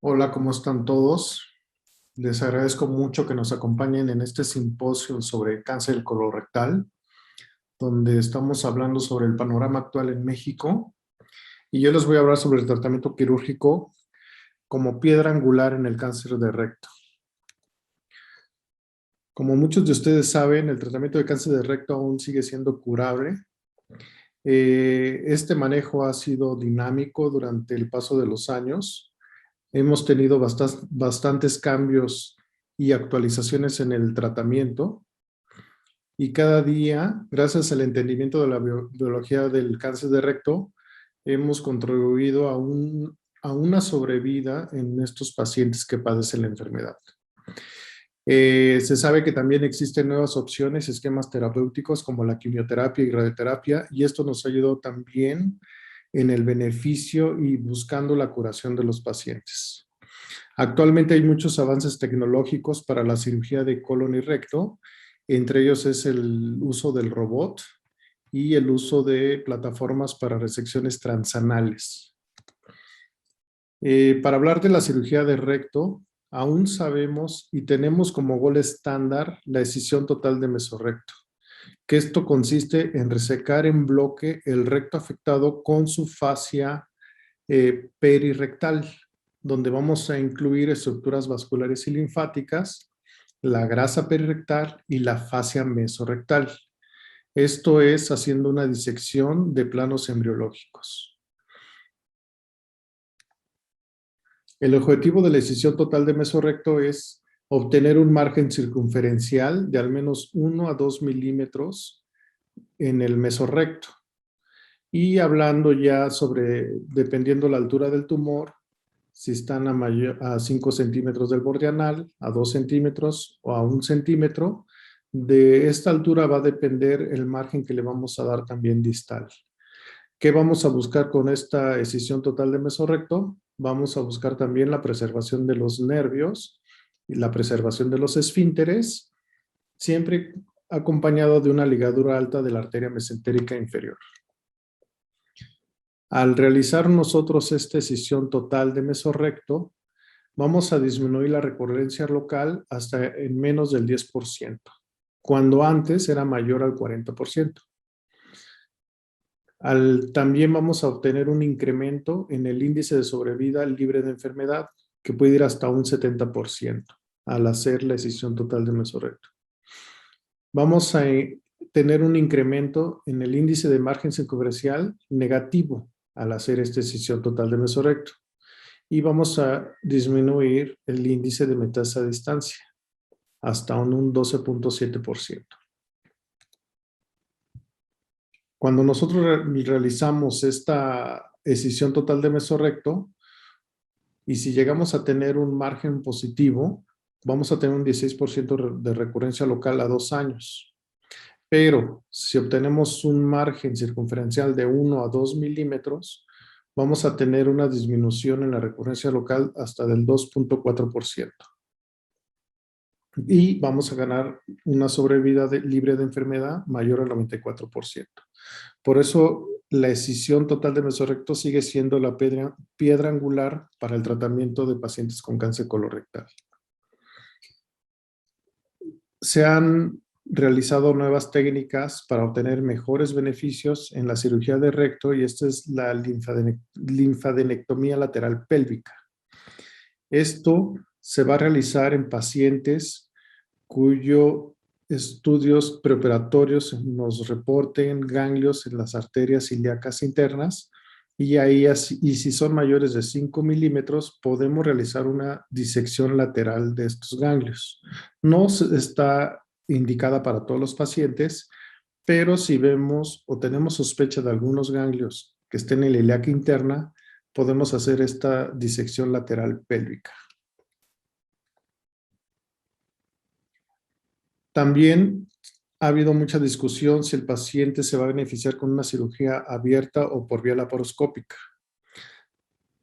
Hola, ¿cómo están todos? Les agradezco mucho que nos acompañen en este simposio sobre cáncer colorectal, donde estamos hablando sobre el panorama actual en México. Y yo les voy a hablar sobre el tratamiento quirúrgico como piedra angular en el cáncer de recto. Como muchos de ustedes saben, el tratamiento de cáncer de recto aún sigue siendo curable. Este manejo ha sido dinámico durante el paso de los años. Hemos tenido bastantes cambios y actualizaciones en el tratamiento y cada día, gracias al entendimiento de la biología del cáncer de recto, hemos contribuido a una sobrevida en estos pacientes que padecen la enfermedad. Se sabe que también existen nuevas opciones, esquemas terapéuticos como la quimioterapia y radioterapia, y esto nos ayudó también en el beneficio y buscando la curación de los pacientes. Actualmente hay muchos avances tecnológicos para la cirugía de colon y recto, entre ellos es el uso del robot y el uso de plataformas para resecciones transanales. Para hablar de la cirugía de recto, aún sabemos y tenemos como gol estándar la escisión total de mesorrecto, que esto consiste en resecar en bloque el recto afectado con su fascia perirectal, donde vamos a incluir estructuras vasculares y linfáticas, la grasa perirectal y la fascia mesorrectal. Esto es haciendo una disección de planos embriológicos. El objetivo de la escisión total de mesorrecto es obtener un margen circunferencial de al menos 1 a 2 milímetros en el mesorrecto. Y hablando ya sobre, dependiendo la altura del tumor, si están a 5 centímetros del borde anal, a 2 centímetros o a 1 centímetro, de esta altura va a depender el margen que le vamos a dar también distal. ¿Qué vamos a buscar con esta escisión total de mesorrecto? Vamos a buscar también la preservación de los nervios y la preservación de los esfínteres, siempre acompañado de una ligadura alta de la arteria mesentérica inferior. Al realizar nosotros esta escisión total de mesorrecto, vamos a disminuir la recurrencia local hasta en menos del 10%, cuando antes era mayor al 40%. También vamos a obtener un incremento en el índice de sobrevida libre de enfermedad, que puede ir hasta un 70% al hacer la escisión total de mesorrecto. Vamos a tener un incremento en el índice de margen circunferencial negativo al hacer esta escisión total de mesorrecto. Y vamos a disminuir el índice de metástasis a distancia hasta un 12.7%. Cuando nosotros realizamos esta escisión total de mesorrecto, y si llegamos a tener un margen positivo, vamos a tener un 16% de recurrencia local a 2 años. Pero si obtenemos un margen circunferencial de 1 a 2 milímetros, vamos a tener una disminución en la recurrencia local hasta del 2.4%. Y vamos a ganar una sobrevida libre de enfermedad mayor al 94%. Por eso la escisión total de mesorrecto sigue siendo la piedra angular para el tratamiento de pacientes con cáncer colorectal. Se han realizado nuevas técnicas para obtener mejores beneficios en la cirugía de recto y esta es la linfadenectomía lateral pélvica. Esto se va a realizar en pacientes cuyos estudios preoperatorios nos reporten ganglios en las arterias ilíacas internas y si son mayores de 5 milímetros podemos realizar una disección lateral de estos ganglios. No está indicada para todos los pacientes, pero si vemos o tenemos sospecha de algunos ganglios que estén en la ilíaca interna, podemos hacer esta disección lateral pélvica. También ha habido mucha discusión si el paciente se va a beneficiar con una cirugía abierta o por vía laparoscópica.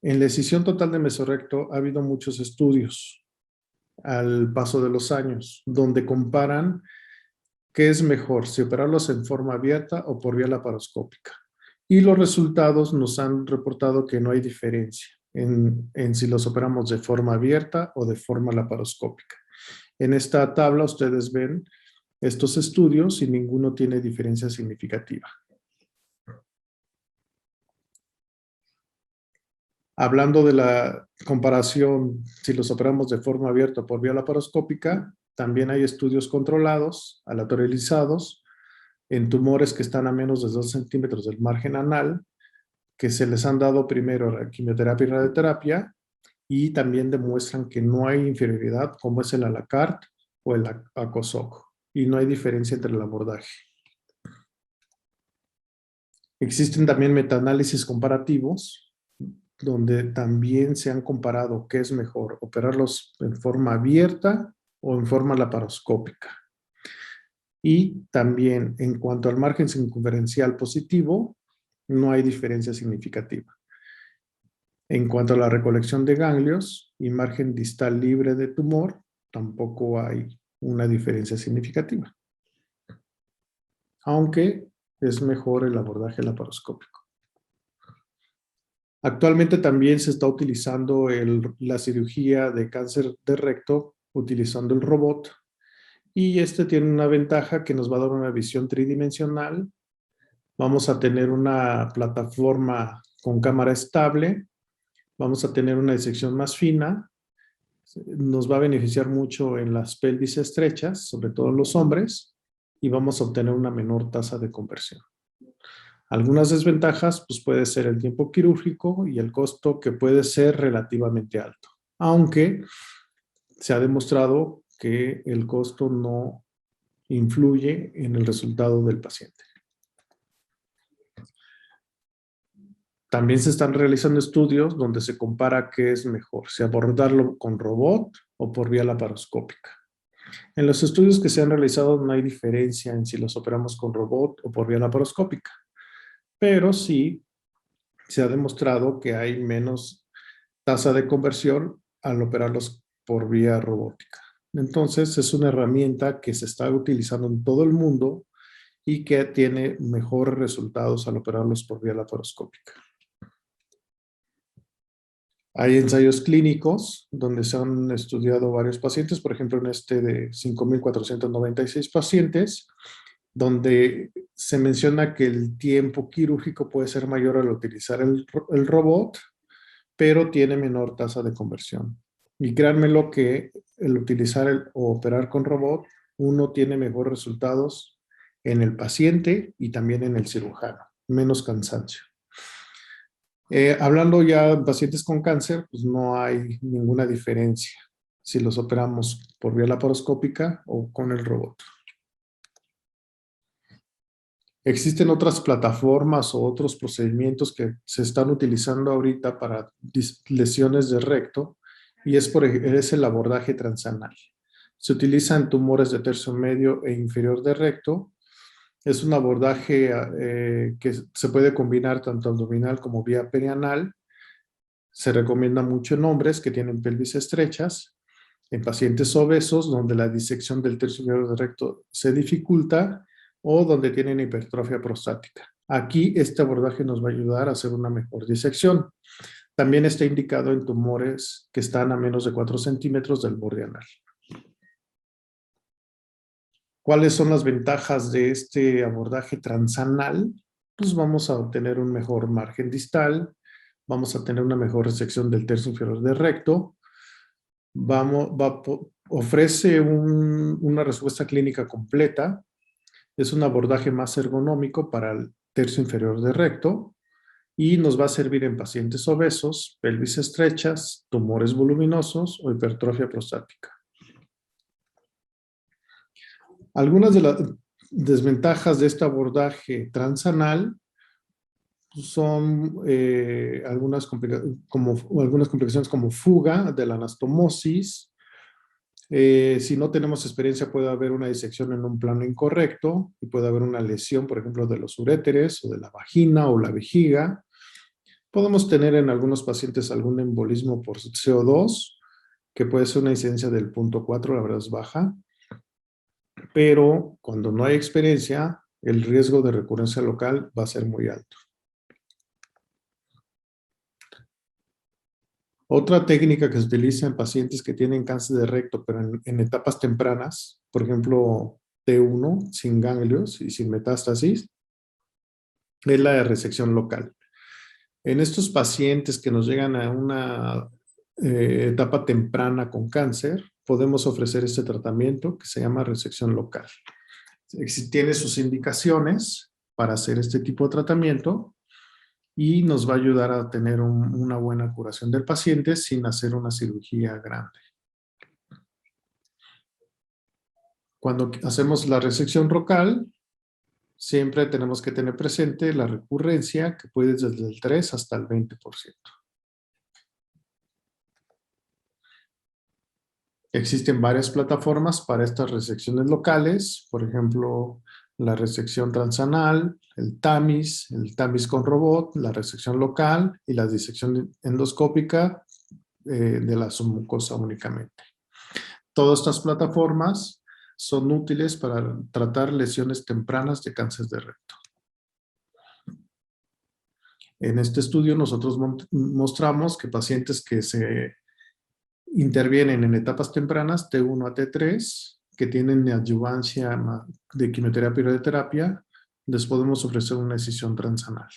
En la escisión total de mesorrecto ha habido muchos estudios al paso de los años, donde comparan qué es mejor, si operarlos en forma abierta o por vía laparoscópica. Y los resultados nos han reportado que no hay diferencia. en si los operamos de forma abierta o de forma laparoscópica. En esta tabla ustedes ven estos estudios y ninguno tiene diferencia significativa. Hablando de la comparación, si los operamos de forma abierta o por vía laparoscópica, también hay estudios controlados, aleatorizados, en tumores que están a menos de 2 centímetros del margen anal, que se les han dado primero quimioterapia y radioterapia, y también demuestran que no hay inferioridad, como es el Alacart o el ACOSOC, y no hay diferencia entre el abordaje. Existen también metaanálisis comparativos, donde también se han comparado qué es mejor, operarlos en forma abierta o en forma laparoscópica. Y también en cuanto al margen circunferencial positivo, no hay diferencia significativa. En cuanto a la recolección de ganglios y margen distal libre de tumor, tampoco hay una diferencia significativa, aunque es mejor el abordaje laparoscópico. Actualmente también se está utilizando la cirugía de cáncer de recto utilizando el robot, y este tiene una ventaja que nos va a dar una visión tridimensional. Vamos a tener una plataforma con cámara estable, vamos a tener una disección más fina, nos va a beneficiar mucho en las pelvis estrechas, sobre todo en los hombres, y vamos a obtener una menor tasa de conversión. Algunas desventajas, pues puede ser el tiempo quirúrgico y el costo, que puede ser relativamente alto, aunque se ha demostrado que el costo no influye en el resultado del paciente. También se están realizando estudios donde se compara qué es mejor, si abordarlo con robot o por vía laparoscópica. En los estudios que se han realizado no hay diferencia en si los operamos con robot o por vía laparoscópica, pero sí se ha demostrado que hay menos tasa de conversión al operarlos por vía robótica. Entonces es una herramienta que se está utilizando en todo el mundo y que tiene mejores resultados al operarlos por vía laparoscópica. Hay ensayos clínicos donde se han estudiado varios pacientes, por ejemplo en este de 5,496 pacientes, donde se menciona que el tiempo quirúrgico puede ser mayor al utilizar el robot, pero tiene menor tasa de conversión. Y créanmelo que el utilizar o operar con robot, uno tiene mejores resultados en el paciente y también en el cirujano, menos cansancio. Hablando ya de pacientes con cáncer, pues no hay ninguna diferencia si los operamos por vía laparoscópica o con el robot. Existen otras plataformas o otros procedimientos que se están utilizando ahorita para lesiones de recto, y es el abordaje transanal. Se utiliza en tumores de tercio medio e inferior de recto. Es un abordaje que se puede combinar tanto abdominal como vía perianal. Se recomienda mucho en hombres que tienen pelvis estrechas, en pacientes obesos donde la disección del tercio inferior de recto se dificulta, o donde tienen hipertrofia prostática. Aquí este abordaje nos va a ayudar a hacer una mejor disección. También está indicado en tumores que están a menos de 4 centímetros del borde anal. ¿Cuáles son las ventajas de este abordaje transanal? Pues vamos a obtener un mejor margen distal, vamos a tener una mejor resección del tercio inferior del recto, ofrece una respuesta clínica completa, es un abordaje más ergonómico para el tercio inferior del recto y nos va a servir en pacientes obesos, pelvis estrechas, tumores voluminosos o hipertrofia prostática. Algunas de las desventajas de este abordaje transanal son algunas complicaciones como fuga de la anastomosis. Si no tenemos experiencia, puede haber una disección en un plano incorrecto y puede haber una lesión, por ejemplo, de los uréteres o de la vagina o la vejiga. Podemos tener en algunos pacientes algún embolismo por CO2, que puede ser una incidencia del 0.4, la verdad es baja, pero cuando no hay experiencia, el riesgo de recurrencia local va a ser muy alto. Otra técnica que se utiliza en pacientes que tienen cáncer de recto, pero en etapas tempranas, por ejemplo, T1, sin ganglios y sin metástasis, es la de resección local. En estos pacientes que nos llegan a una etapa temprana con cáncer, podemos ofrecer este tratamiento que se llama resección local. Tiene sus indicaciones para hacer este tipo de tratamiento y nos va a ayudar a tener una buena curación del paciente sin hacer una cirugía grande. Cuando hacemos la resección local, siempre tenemos que tener presente la recurrencia, que puede ir desde el 3 hasta el 20%. Existen varias plataformas para estas resecciones locales, por ejemplo, la resección transanal, el TAMIS con robot, la resección local y la disección endoscópica de la submucosa únicamente. Todas estas plataformas son útiles para tratar lesiones tempranas de cáncer de recto. En este estudio nosotros mostramos que pacientes que se intervienen en etapas tempranas, T1 a T3, que tienen neoadyuvancia de quimioterapia y radioterapia, les podemos ofrecer una decisión transanal.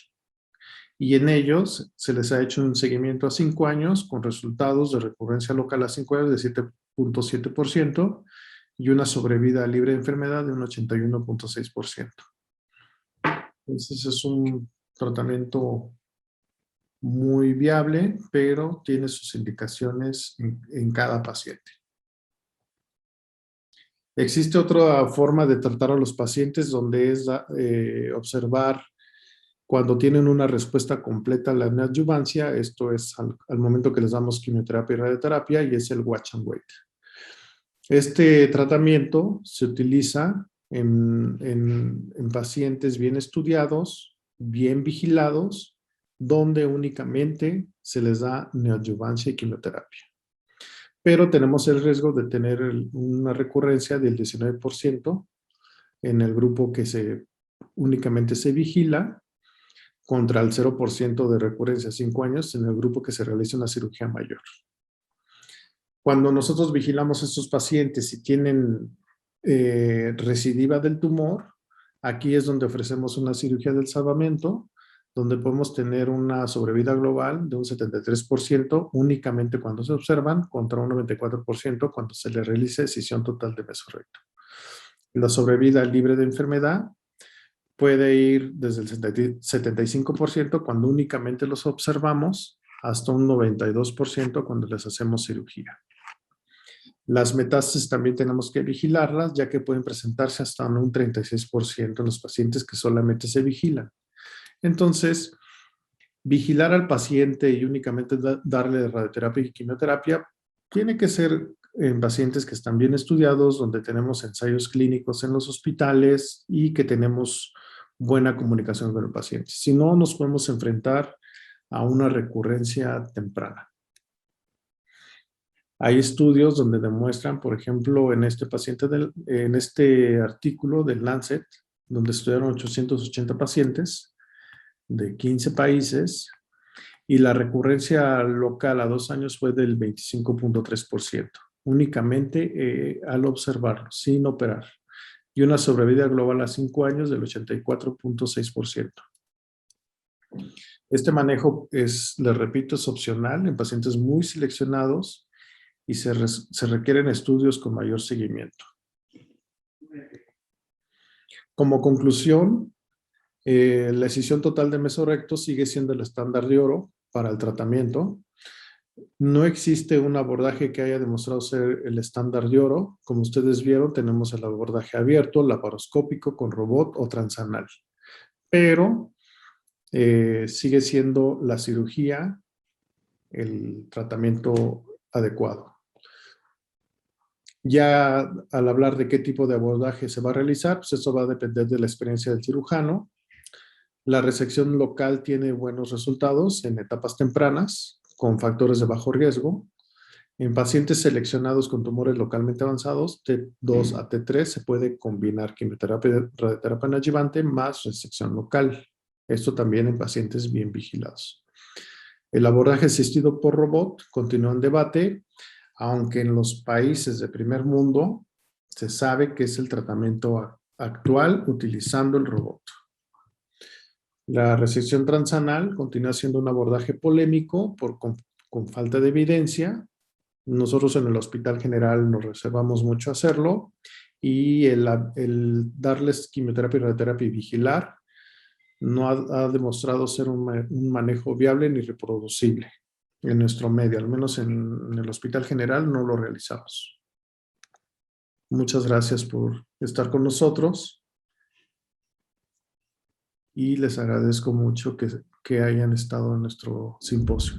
Y en ellos se les ha hecho un seguimiento a 5 años con resultados de recurrencia local a 5 años de 7.7% y una sobrevida libre de enfermedad de un 81.6%. Entonces es un tratamiento muy viable, pero tiene sus indicaciones en cada paciente. Existe otra forma de tratar a los pacientes donde es observar cuando tienen una respuesta completa a la neoadyuvancia. Esto es al momento que les damos quimioterapia y radioterapia, y es el watch and wait. Este tratamiento se utiliza en pacientes bien estudiados, bien vigilados, donde únicamente se les da neoadyuvancia y quimioterapia. Pero tenemos el riesgo de tener una recurrencia del 19% en el grupo que únicamente se vigila, contra el 0% de recurrencia a 5 años en el grupo que se realiza una cirugía mayor. Cuando nosotros vigilamos a estos pacientes y tienen recidiva del tumor, aquí es donde ofrecemos una cirugía del salvamento, donde podemos tener una sobrevida global de un 73% únicamente cuando se observan, contra un 94% cuando se le realiza decisión total de mesorrecto. La sobrevida libre de enfermedad puede ir desde el 75% cuando únicamente los observamos, hasta un 92% cuando les hacemos cirugía. Las metástasis también tenemos que vigilarlas, ya que pueden presentarse hasta un 36% en los pacientes que solamente se vigilan. Entonces, vigilar al paciente y únicamente darle radioterapia y quimioterapia tiene que ser en pacientes que están bien estudiados, donde tenemos ensayos clínicos en los hospitales y que tenemos buena comunicación con el paciente. Si no, nos podemos enfrentar a una recurrencia temprana. Hay estudios donde demuestran, por ejemplo, en este artículo del Lancet, donde estudiaron 880 pacientes de 15 países, y la recurrencia local a 2 años fue del 25.3%, únicamente al observarlo, sin operar, y una sobrevida global a 5 años del 84.6%. Este manejo les repito, es opcional en pacientes muy seleccionados y se requieren estudios con mayor seguimiento. Como conclusión, la decisión total de mesorrecto sigue siendo el estándar de oro para el tratamiento. No existe un abordaje que haya demostrado ser el estándar de oro. Como ustedes vieron, tenemos el abordaje abierto, laparoscópico, con robot o transanal. Pero sigue siendo la cirugía el tratamiento adecuado. Ya al hablar de qué tipo de abordaje se va a realizar, pues eso va a depender de la experiencia del cirujano. La resección local tiene buenos resultados en etapas tempranas, con factores de bajo riesgo. En pacientes seleccionados con tumores localmente avanzados, T2 a T3, se puede combinar quimioterapia y radioterapia neoadyuvante más resección local. Esto también en pacientes bien vigilados. El abordaje asistido por robot continúa en debate, aunque en los países de primer mundo se sabe que es el tratamiento actual utilizando el robot. La resección transanal continúa siendo un abordaje polémico con falta de evidencia. Nosotros en el Hospital General nos reservamos mucho a hacerlo y el darles quimioterapia y radioterapia y vigilar no ha demostrado ser un manejo viable ni reproducible en nuestro medio, al menos en el Hospital General no lo realizamos. Muchas gracias por estar con nosotros y les agradezco mucho que hayan estado en nuestro simposio.